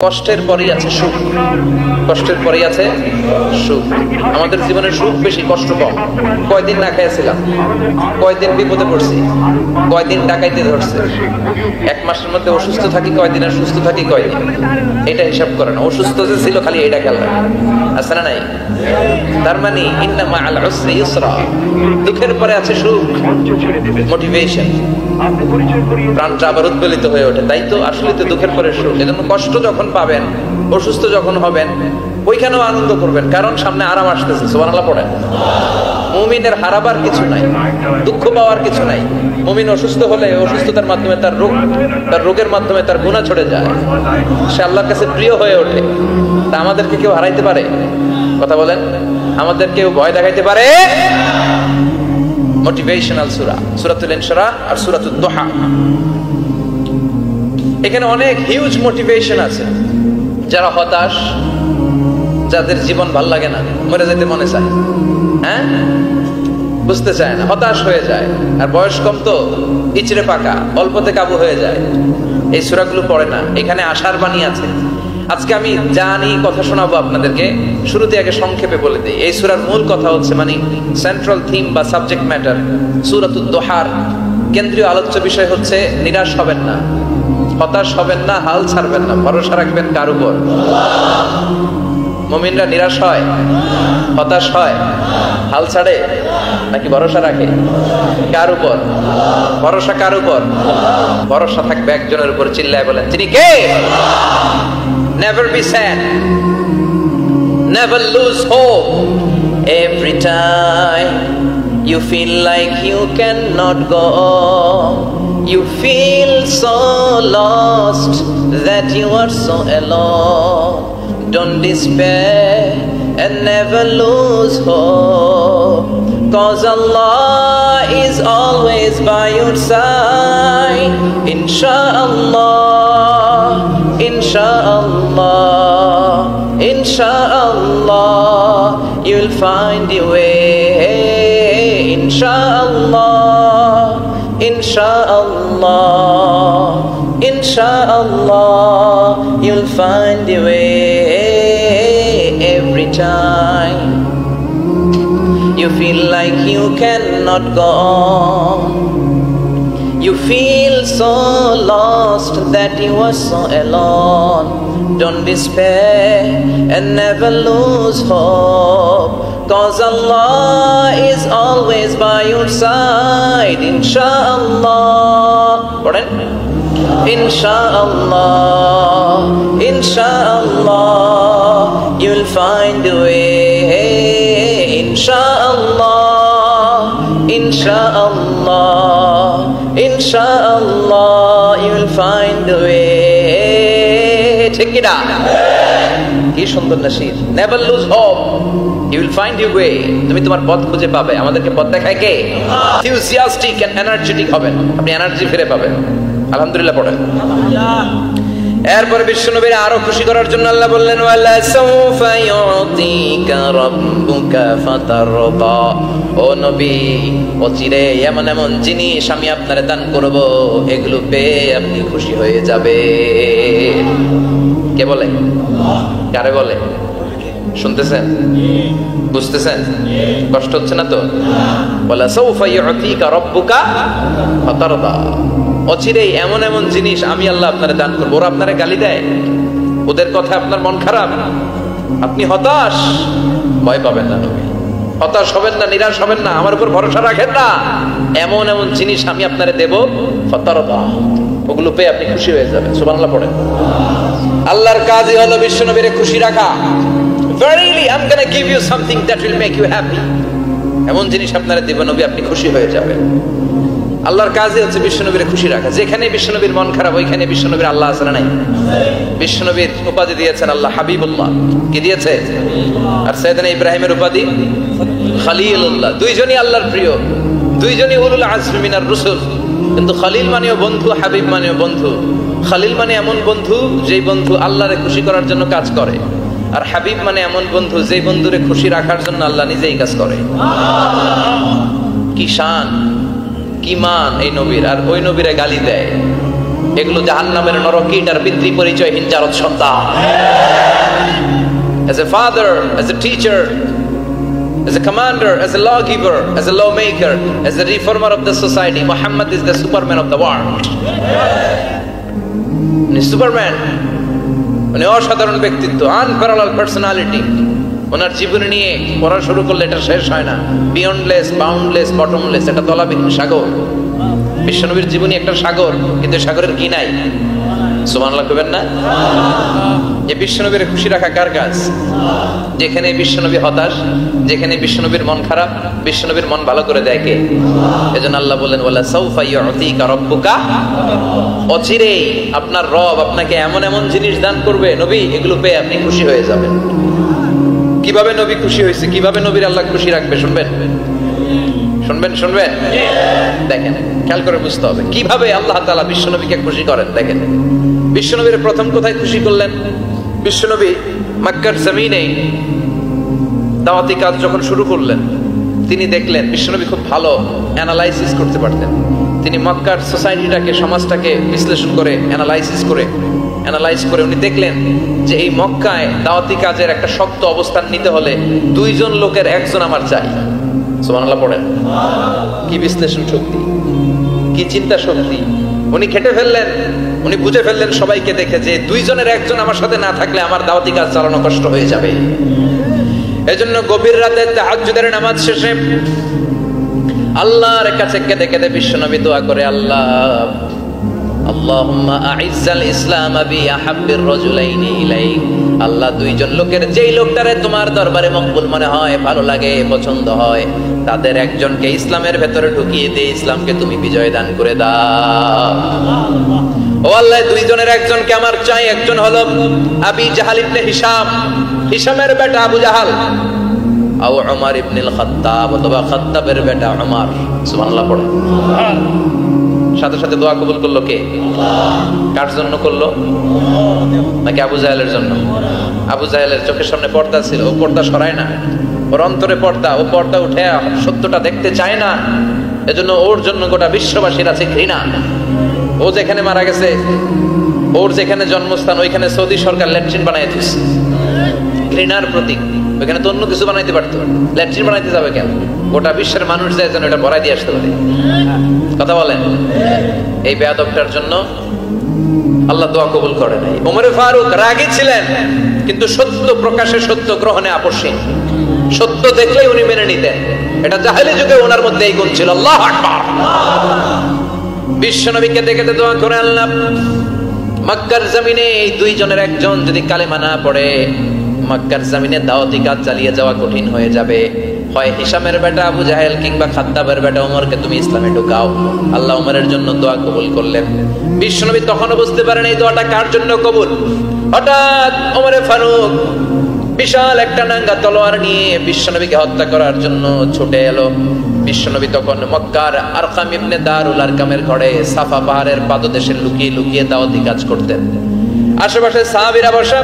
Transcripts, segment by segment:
কষ্টের পরেই আছে সুখ, কষ্টের পরেই আছে সুখ। আমাদের জীবনের সুখ বেশি, কষ্ট কম। কয়দিন না খাইছিলাম, কয়দিন বিপদে পড়ছি, কয়দিন ডাকাইতে ধরছে, এক মাসের মধ্যে অসুস্থ থাকি কয়দিন আর সুস্থ থাকি কয়দিন, এটা হিসাব করে না। অসুস্থ যে ছিল খালি এটা খেয়াল রাখে, আছে না নাই? তার মানে ইন্না মাআল উসরি ইউসরা, দুঃখের পরে আছে সুখ, মোটিভেশন, প্রাণটা আবার উদ্বেলিত হয়ে ওঠে। তাই তো আসলে তো দুঃখের পরে সুখ। এজন্য কষ্ট যখন পাবেন, অসুস্থ যখন হবেন, ওইখানেও আনন্দ করবেন, কারণ সামনে আরাম আসতেছে। সুবহানাল্লাহ পড়েন। মুমিনের হারাবার কিছু নাই, দুঃখ পাওয়ার কিছু নাই। মুমিন অসুস্থ হলে অসুস্থতার মাধ্যমে তার রোগের মাধ্যমে তার গুনাহ ছড়ে যায়, সে আল্লাহর কাছে প্রিয় হয়ে ওঠে। তা আমাদেরকে কেউ হারাইতে পারে? কথা বলেন, আমাদের কেউ ভয় দেখাইতে পারে? মোটিভেশনাল সূরা, সূরাতুল ইনশিরাহ আর সূরাতুদ দুহা, এখানে অনেক হিউজ মোটিভেশন আছে। যারা হতাশ, যাদের জীবন ভাল লাগে না, মরে যেতে মনে চায়, হ্যাঁ, বুঝতে চায় না, হতাশ হয়ে যায়, আর বয়স কম তো ইচড়ে পাকা, অল্পতে কাবু হয়ে যায়, এই সূরাগুলো পড়ে না। এখানে আশার বাণী আছে। আজকে আমি জানি কথা শোনাবো আপনাদেরকে, শুরুতে আগে সংক্ষেপে বলে দিই। এই সূরার মূল কথা হচ্ছে, মানে সেন্ট্রাল থিম বা সাবজেক্ট ম্যাটার সূরাতুদ দুহার কেন্দ্রীয় আলোচ্য বিষয় হচ্ছে নিরাশ হবেন না, হতাশ হবেন না, হাল ছাড়বেন না, ভরসা রাখবেন কার উপর? মুমিনরা নিরাশ হয়, হতাশ হয়, হাল ছাড়ে নাকি ভরসা রাখে? কার উপর ভরসা? কার উপর ভরসা থাকবে? একজনের উপর। চিল্লায় বলেন, তিনি কে? Never be sad, never lose hope. Every time you feel like you cannot go, you feel so lost that you are so alone. Don't despair and never lose hope, 'cause Allah is always by your side. Insha'Allah, Insha'Allah, Insha'Allah, you'll find your way. Insha'Allah, Insha'Allah, Insha'Allah, you'll find your way. Every time you feel like you cannot go on, you feel so lost that you are so alone. Don't despair and never lose hope, 'cause Allah is always by your side. Insha'Allah, Insha'Allah, Insha'Allah, you'll find a way. Insha'Allah, Insha'Allah, Insha'Allah, you'll find a way. ঠিক কি না? কি সুন্দর nasheed. Never lose hope, you will find your way. তুমি তোমার পথ খুঁজে পাবে। আমাদেরকে পথ দেখায় কে? Enthusiastic and energetic হবেন, আপনি এনার্জি ফিরে পাবেন। আলহামদুলিল্লাহ পড়েন। এরপরে বিশ্বনবীর আরো খুশি করার জন্য আল্লাহ বললেন, ওয়ালা সাউফা ইউতিকা রাব্বুকা ফাতারদা। ও নবী, অচিরে এমন এমন জিনিস আমি আপনারে দান করব, এগুলো পেয়ে আপনি খুশি হয়ে যাবে। কে বলে? কারে বলে? শুনতেছেন? বুঝতেছেন? কষ্ট হচ্ছে না তো? ওয়ালা সাউফা ইউতিকা রাব্বুকা ফাতারদা, অচিরেই এমন এমন জিনিস আমি আল্লাহ আপনারে দান করবো। ওরা আপনারে গালি দেয়, ওদের কথা আপনার মন খারাপ, আপনি হতাশ, ভয় পাবেন না নবী, হতাশ হবেন না, নিরাশ হবেন না, আমার উপর ভরসা রাখেন না। এমন এমন জিনিস আমি আপনারে দেব, ফাতারদা, ওগুলো পেয়ে আপনি খুশি হয়ে যাবেন। সুবহানাল্লাহ পড়েন। আল্লাহর কাজই হলো বিশ্বনবীরে খুশি রাখা। Verily I'm gonna give you something that will make you happy. এমন জিনিস আপনারে দেব নবী, আপনি খুশি হয়ে যাবেন। আল্লাহর কাজই হচ্ছে বিশ্বনবীরে খুশি রাখা। যেখানে বিশ্বনবীর মন খারাপ, ওইখানে বিশ্বনবীর আল্লাহ আছে না নাই? বিশ্বনবীর উপাধি দিয়েছেন আল্লাহ হাবিবুল্লাহ, কি দিয়েছে? আর সাইয়েদনা ইব্রাহিমের উপাধি খলিলুল্লাহ। দুইজনই আল্লাহর প্রিয়, দুইজনই উলুল আজমি মিনার রুসুল। কিন্তু খলিল মানেও বন্ধু, হাবিব মানেও বন্ধু। খলিল মানে এমন বন্ধু যেই বন্ধু আল্লাহরে খুশি করার জন্য কাজ করে, আর হাবিব মানে এমন বন্ধু যেই বন্ধুরে খুশি রাখার জন্য আল্লাহ নিজেই কাজ করে। কি শান, কি মান এই নবীর, আর ওই নবীরে গালি দেয়। এগুলো জাহান্নামের নরকীটার পিতৃ পরিচয়হীন জারদ সন্তান। As a father, as a teacher, as a commander, as a lawgiver, as a lawmaker, as a reformer of the society, Muhammad is the Superman of the world. উনি সুপারম্যান, উনি অসাধারণ ব্যক্তিত্ব, আনপ্যারালাল পার্সোনালিটি। ওনার জীবনী নিয়ে পড়া শুরু করলে এটা শেষ হয় না। বিয়ন্ডলেস, বাউন্ডলেস, বটমলেস, এটা তলাবিহীন সাগর। বিশ্বনবীর জীবনী একটা সাগর, কিন্তু সাগরের কি নাই? সুবহানাল্লাহ কইবেন না? যে বিশ্বনবীর খুশি রাখা কার কাজ? যেখানে বিশ্বনবী হতাশ, যেখানে বিশ্বনবীর মন খারাপ, বিশ্বনবীর মন ভালো করে দেয় কে? এজন্য আল্লাহ বলেন ওয়ালা সাউফা ইউতিকা রাব্বুকা, অচিরেই আপনার রব আপনাকে এমন এমন জিনিস দান করবে নবী, এগুলো পেয়ে আপনি খুশি হয়ে যাবেন। কিভাবে নবী খুশি হয়েছে, কিভাবে নবীর আল্লাহ খুশি রাখবে শুনবেন? শুনবেন? দেখেন, খেয়াল করে বুঝতে হবে কিভাবে আল্লাহ তাআলা বিশ্বনবীকে খুশি করেন। দেখেন, বিশ্বনবীর প্রথম কোথায় খুশি করলেন? বিশ্বনবী মক্কার জমিনে দাওয়াতি কাজ যখন শুরু করলেন, তিনি দেখলেন বিশ্বনবী খুব ভালো অ্যানালাইসিস করতে পারতেন। তিনি মক্কার সোসাইটিটাকে, সমাজটাকে বিশ্লেষণ করে অ্যানালাইজ করে উনি দেখলেন যে এই মক্কায় দাওয়াতি কাজের একটা শক্ত অবস্থান নিতে হলে 2 জন লোকের 1 জন আমার চাই। সুবহানাল্লাহ পড়েন। কি বিশ্লেষণ শক্তি, কি চিন্তা শক্তি! উনি খেটে ফেললেন, উনি বুঝে ফেললেন সবাইকে দেখে যে 2 জনের 1 জন আমার সাথে না থাকলে আমার দাওয়াতি কাজ চালানো কষ্ট হয়ে যাবে। এজন্য গভীর রাতে তাহাজ্জুদের নামাজ শেষে আল্লাহর কাছে কেঁদে কেঁদে বিশ্বনবী দোয়া করে, আল্লাহুম্মা আইজ্জাল ইসলাম বি আহাব্বির রাজুলাইনি ইলাইক। আল্লাহ 2 জন লোকের, যেই লোকটারে তোমার দরবারে মকবুল মনে হয়, ভালো লাগে, পছন্দ হয়, তাদের একজনকে ইসলামের ভেতরে ঢুকিয়ে দিয়ে ইসলামকে তুমি বিজয় দান করে দাও। ও আল্লাহ, 2 জনের 1 জনকে আমার চাই। একজন হলো আবি জাহাল ইবনে হিশাম, হিশামের বেটা আবু জাহাল, আও উমর ইবনুল খাত্তাব, অথবা খাত্তাবের বেটা উমর। সুবহানাল্লাহ পড়ে। সাথে সাথে দোয়া কবুল করলো কে? কার জন্য করলো? নাকি আবু জাহেলের জন্য? আবু জাহেলের চোখের সামনে পর্দা ছিল, ও পর্দা সরায় না। ওর অন্তরে পর্দা, ও পর্দা উঠে সত্যটা দেখতে চায় না। এজন্য ওর জন্য গোটা বিশ্ববাসীর আছে ঘৃণা। ও যেখানে মারা গেছে, ওর যেখানে জন্মস্থান, ওইখানে সৌদি সরকার ল্যাট্রিন বানায় দিচ্ছে। ঘৃণার প্রতীক। ওইখানে তো অন্য কিছু বানাইতে পারতো, ল্যাট্রিন বানাইতে যাবে কেন? গোটা বিশ্বের মানুষ যায় যেন এটা ভরাই দিয়ে আসতে পারে। কথা বলেন। এই বেয়াদবটার জন্য আল্লাহ দোয়া কবুল করে নাই। ওমরে ফারুক রাগী ছিলেন, কিন্তু সত্য প্রকাশে, সত্য গ্রহণে আপসহীন। সত্য দেখলেই উনি মেনে নিতেন। এটা জাহেলি যুগে ওনার মধ্যে এই গুণ ছিল। আল্লাহু আকবার। বিশ্বনবীকে দেখে দোয়া করে, আল্লাহ মক্কার জমিনে এই 2 জনের 1 জন যদি কালেমা না পড়ে, মক্কার জমিনে দাওয়াতি কাজ চালিয়ে যাওয়া কঠিন হয়ে যাবে। হয় হিশামের বেটা আবু জাহেল কিংবা খাত্তাবের বেটা ওমরকে তুমি ইসলামে ঢুকাও। আল্লাহ ওমরের জন্য দোয়া কবুল করলেন। বিশ্বনবী তখনও বুঝতে পারেন এই দোয়াটা কার জন্য কবুল। হঠাৎ ওমরে ফারুক বিশাল একটা নাঙ্গা তলোয়ার নিয়ে বিশ্বনবীকে হত্যা করার জন্য ছুটে এলো। বিশ্বনবী তখন মক্কার আরকাম ইবনে দারুল আরকামের ঘরে সাফা পাহাড়ের পাদদেশে লুকিয়ে লুকিয়ে দাওয়াতি কাজ করতেন। আশেপাশে সাহাবীরা বসা।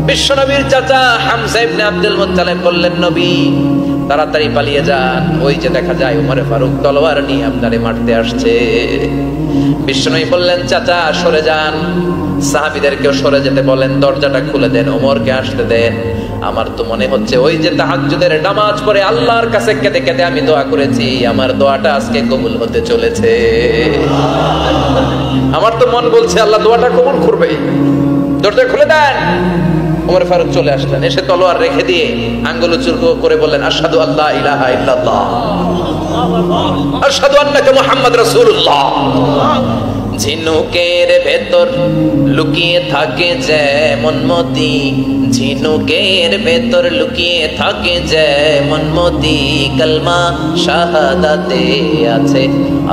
বিশ্বনবীর চাচা হামজা ইবনে আব্দুল মুত্তালিব বললেন, নবী তাড়াতাড়ি পালিয়ে যান, ওই যে দেখা যায় ওমরে ফারুক তলোয়ার নিয়ে আপনারে মারতে আসছে। বিশ্বনবী বললেন, চাচা সরে যান, সাহাবীদেরকেও সরে যেতে বলেন, দরজাটা খুলে দেন, ওমরকে আসতে দেন। আমার তো মনে হচ্ছে ওই যে তাহাজ্জুদের নামাজ পড়ে আল্লাহর কাছে কেঁদে কেঁদে আমি দোয়া করেছি, আমার দোয়াটা আজকে কবুল হতে চলেছে। আমার তো মন বলছে আল্লাহ দোয়াটা কবুল করবে। দরজা খুলে দেন। ওমর ফারুক চলে আসলেন, এসে তলোয়ার রেখে দিয়ে আঙ্গুল উঁচু করে বললেন, আশহাদু আল্লা ইলাহা ইল্লাল্লাহ, আশহাদু আন্নাকা মুহাম্মাদ রাসূলুল্লাহ। ঝিনুকের ভেতর লুকিয়ে থাকে যেমন মতি, ঝিনুকের ভেতর লুকিয়ে থাকে যেমন মতি, কালমা শাহাদাতে আছে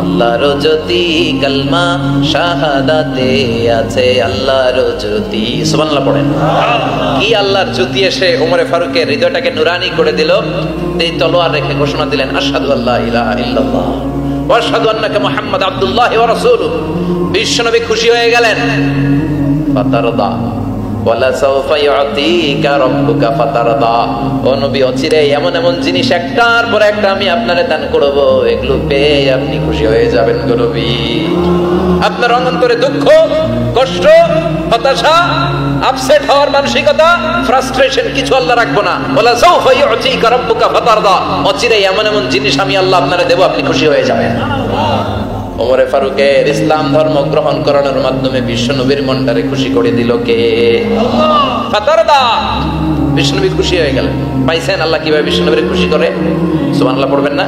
আল্লাহর জ্যোতি, কালমা শাহাদাতে আছে আল্লাহর জ্যোতি। সুবহানাল্লাহ পড়েন। কি আল্লাহর জ্যোতি এসে ওমরে ফারুকের হৃদয়টাকে নুরানি করে দিল। এই তলোয়ার রেখে ঘোষণা দিলেন, আশহাদু আল্লা ইলাহা ইল্লাল্লাহ ওয়া আশহাদু আন্নাকা মুহাম্মাদ আবদুল্লাহি ওয়া রাসূলুহু। বিশ্বনবী খুশি হয়ে গেলেন। ফাতারদা, ওয়ালা সাউফা ইউতিকা রাব্বুকা ফাতারদা। ও নবী, অচিরে এমন এমন জিনিস একটার পর একটা আমি আপনারে দান করব, এগুলো পেয়ে আপনি খুশি হয়ে যাবেন গো নবী। আপনার অন্তরে দুঃখ, কষ্ট, হতাশা, আপসেট হওয়ার মানসিকতা, ফ্রাস্ট্রেশন কিছু আল্লাহ রাখবো না। ওয়ালা সাউফা ইউতিকা রাব্বুকা ফাতারদা। অচিরে এমন এমন জিনিস আমি আল্লাহ আপনারে দেব, আপনি খুশি হয়ে যাবেন। ওমরে ফারুকের ইসলাম ধর্ম গ্রহণ করানোর মাধ্যমে বিশ্বনবীর মনটারে খুশি করে দিল কে? ফাতারদা। বিশ্বনবী খুশি হয়ে গেলেন। পাইছেন আল্লাহ কিভাবে বিশ্বনবীর খুশি করে? সুবহানাল্লাহ পড়বেন না?